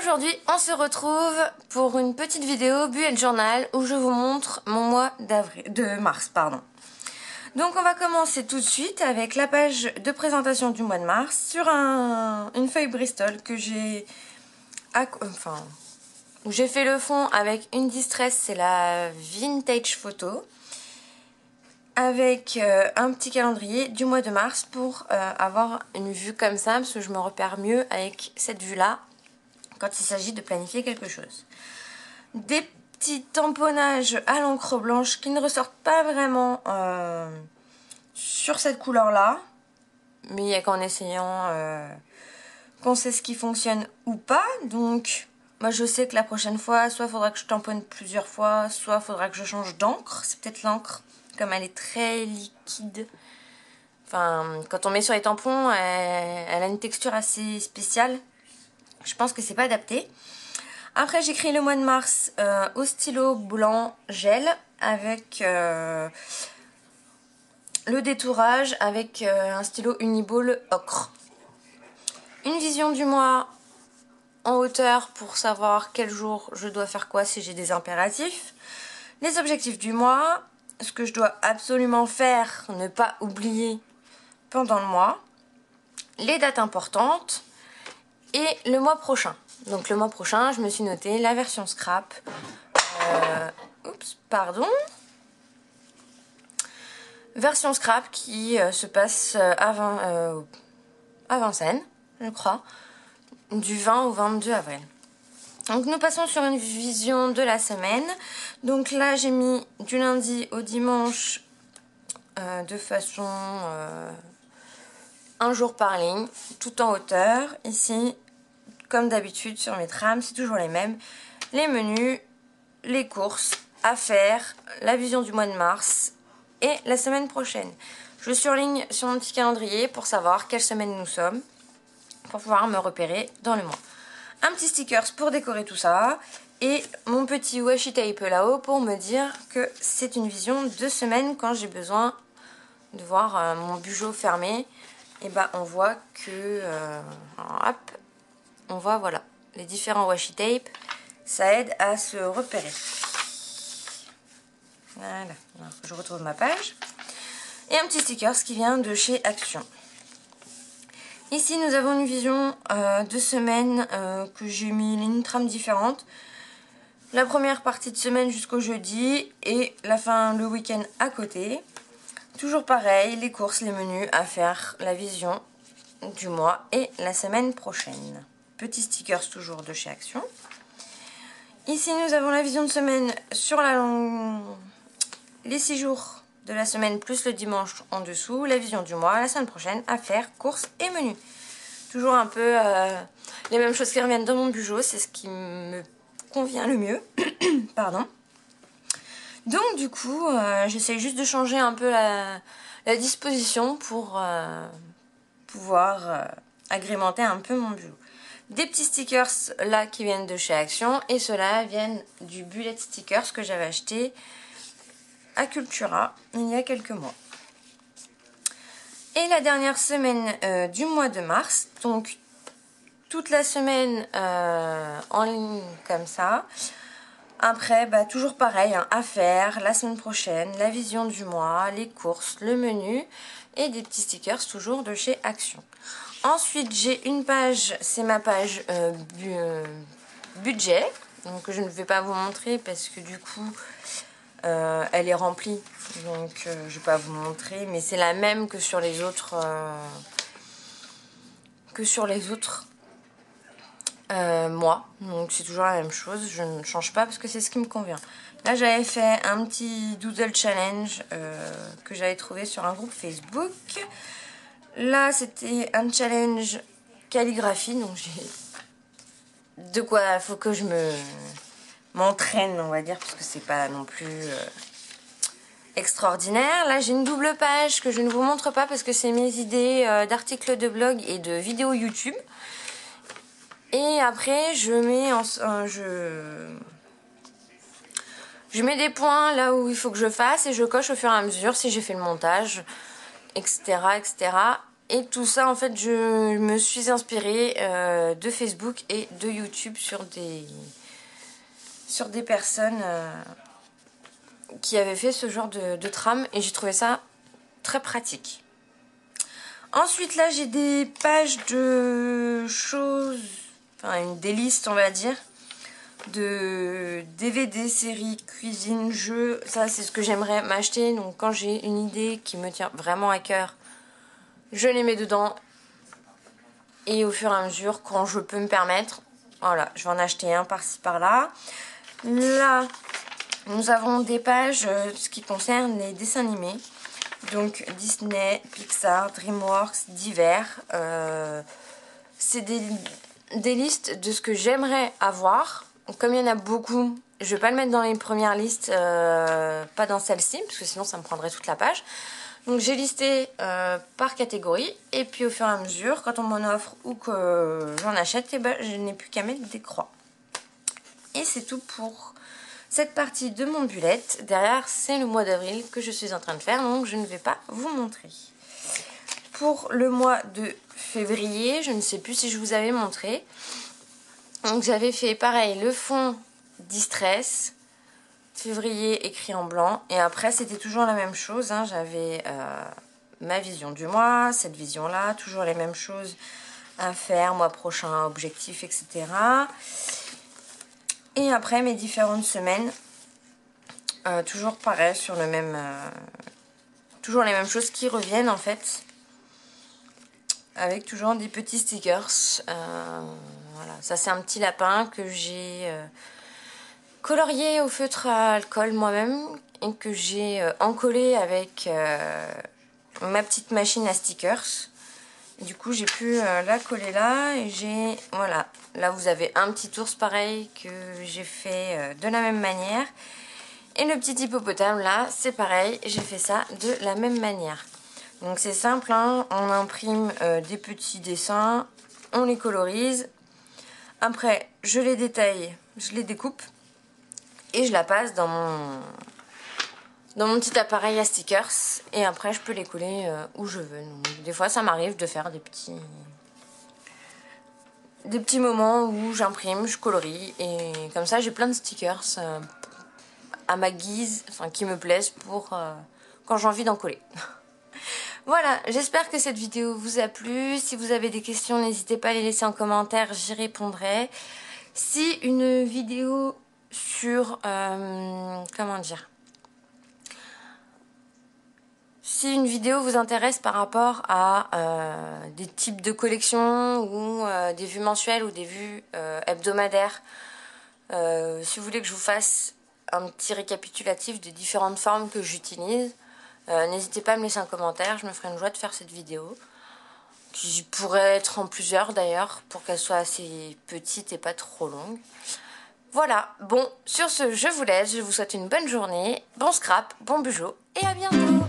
Aujourd'hui, on se retrouve pour une petite vidéo bullet journal où je vous montre mon mois de mars. Donc on va commencer tout de suite avec la page de présentation du mois de mars sur une feuille Bristol que j'ai... où j'ai fait le fond avec une distress, c'est la Vintage Photo, avec un petit calendrier du mois de mars pour avoir une vue comme ça, parce que je me repère mieux avec cette vue-là quand il s'agit de planifier quelque chose. Des petits tamponnages à l'encre blanche qui ne ressortent pas vraiment sur cette couleur-là, mais il n'y a qu'en essayant qu'on sait ce qui fonctionne ou pas. Donc moi je sais que la prochaine fois, soit il faudra que je tamponne plusieurs fois, soit il faudra que je change d'encre. C'est peut-être l'encre, comme elle est très liquide. Enfin, quand on met sur les tampons, elle a une texture assez spéciale. Je pense que c'est pas adapté. Après, j'écris le mois de mars au stylo blanc gel avec le détourage avec un stylo Uniball ocre. Une vision du mois en hauteur pour savoir quel jour je dois faire quoi si j'ai des impératifs. Les objectifs du mois, ce que je dois absolument faire, ne pas oublier pendant le mois. Les dates importantes. Et le mois prochain. Donc le mois prochain, je me suis noté la version scrap. Version scrap qui se passe à Vincennes, je crois, du 20 au 22 avril. Donc nous passons sur une vision de la semaine. Donc là, j'ai mis du lundi au dimanche de façon un jour par ligne, tout en hauteur. Ici, comme d'habitude sur mes trames, c'est toujours les mêmes. Les menus, les courses à faire, la vision du mois de mars et la semaine prochaine. Je surligne sur mon petit calendrier pour savoir quelle semaine nous sommes, pour pouvoir me repérer dans le mois. Un petit stickers pour décorer tout ça et mon petit washi tape là-haut pour me dire que c'est une vision de semaine quand j'ai besoin de voir mon bugeot fermé. Et bah on voit que hop, on voit, voilà, les différents washi tape, ça aide à se repérer. Voilà, alors je retrouve ma page. Et un petit sticker qui vient de chez Action. Ici, nous avons une vision de semaine que j'ai mis une trame différente. La première partie de semaine jusqu'au jeudi et la fin, le week-end à côté. Toujours pareil, les courses, les menus à faire, la vision du mois et la semaine prochaine. Petits stickers toujours de chez Action. Ici, nous avons la vision de semaine sur les 6 jours de la semaine plus le dimanche en dessous. La vision du mois, la semaine prochaine, à faire, courses et menus. Toujours un peu les mêmes choses qui reviennent dans mon bugeot. C'est ce qui me convient le mieux. Pardon. Donc du coup, j'essaie juste de changer un peu la disposition pour pouvoir agrémenter un peu mon bugeot. Des petits stickers là qui viennent de chez Action et ceux-là viennent du bullet stickers que j'avais acheté à Cultura il y a quelques mois. Et la dernière semaine du mois de mars, donc toute la semaine en ligne comme ça. Après, bah, toujours pareil, hein, à faire la semaine prochaine, la vision du mois, les courses, le menu et des petits stickers toujours de chez Action. Ensuite, j'ai une page, c'est ma page budget, donc je ne vais pas vous montrer parce que du coup, elle est remplie, donc je ne vais pas vous montrer, mais c'est la même que sur les autres, mois, donc c'est toujours la même chose, je ne change pas parce que c'est ce qui me convient. Là, j'avais fait un petit doodle challenge que j'avais trouvé sur un groupe Facebook. Là, c'était un challenge calligraphie, donc j'ai de quoi, faut que je m'entraîne, on va dire, parce que c'est pas non plus extraordinaire. Là, j'ai une double page que je ne vous montre pas parce que c'est mes idées d'articles de blog et de vidéos YouTube. Et après, je mets des points là où il faut que je fasse et je coche au fur et à mesure si j'ai fait le montage, etc., etc. Et tout ça, en fait, je me suis inspirée de Facebook et de YouTube sur des personnes qui avaient fait ce genre de trame. Et j'ai trouvé ça très pratique. Ensuite, là, j'ai des pages de choses, enfin, des listes, on va dire, de DVD, séries, cuisine, jeux. Ça, c'est ce que j'aimerais m'acheter. Donc, quand j'ai une idée qui me tient vraiment à cœur, je les mets dedans. Et au fur et à mesure, quand je peux me permettre, voilà, je vais en acheter un par-ci, par-là. Là, nous avons des pages, ce qui concerne les dessins animés. Donc Disney, Pixar, DreamWorks, divers. C'est des listes de ce que j'aimerais avoir. Comme il y en a beaucoup, je ne vais pas le mettre dans les premières listes, pas dans celle-ci, parce que sinon ça me prendrait toute la page. Donc j'ai listé par catégorie, et puis au fur et à mesure, quand on m'en offre ou que j'en achète, eh ben, je n'ai plus qu'à mettre des croix. Et c'est tout pour cette partie de mon bullet. Derrière, c'est le mois d'avril que je suis en train de faire, donc je ne vais pas vous montrer. Pour le mois de février, je ne sais plus si je vous avais montré. Donc j'avais fait pareil, le fond Distress, février écrit en blanc. Et après, c'était toujours la même chose, hein. J'avais ma vision du mois, cette vision-là, toujours les mêmes choses à faire, mois prochain, objectif, etc. Et après, mes différentes semaines, toujours pareil, sur le même... toujours les mêmes choses qui reviennent, en fait. Avec toujours des petits stickers. Voilà. Ça, c'est un petit lapin que j'ai colorié au feutre à alcool moi-même et que j'ai encollé avec ma petite machine à stickers. Et du coup, j'ai pu la coller là et j'ai... Voilà. Là, vous avez un petit ours pareil que j'ai fait de la même manière. Et le petit hippopotame là, c'est pareil. J'ai fait ça de la même manière. Donc c'est simple, hein, on imprime des petits dessins, on les colorise. Après, je les détaille, je les découpe et je la passe dans mon petit appareil à stickers. Et après, je peux les coller où je veux. Donc, des fois, ça m'arrive de faire des petits moments où j'imprime, je colorie. Et comme ça, j'ai plein de stickers à ma guise, enfin qui me plaisent pour quand j'ai envie d'en coller. Voilà, j'espère que cette vidéo vous a plu. Si vous avez des questions, n'hésitez pas à les laisser en commentaire, j'y répondrai. Si une vidéo sur... comment dire ? Si une vidéo vous intéresse par rapport à des types de collections ou des vues mensuelles ou des vues hebdomadaires, si vous voulez que je vous fasse un petit récapitulatif des différentes formes que j'utilise, n'hésitez pas à me laisser un commentaire, je me ferai une joie de faire cette vidéo. Qui pourrait être en plusieurs d'ailleurs, pour qu'elle soit assez petite et pas trop longue. Voilà, bon, sur ce, je vous laisse, je vous souhaite une bonne journée, bon scrap, bon bugeot, et à bientôt!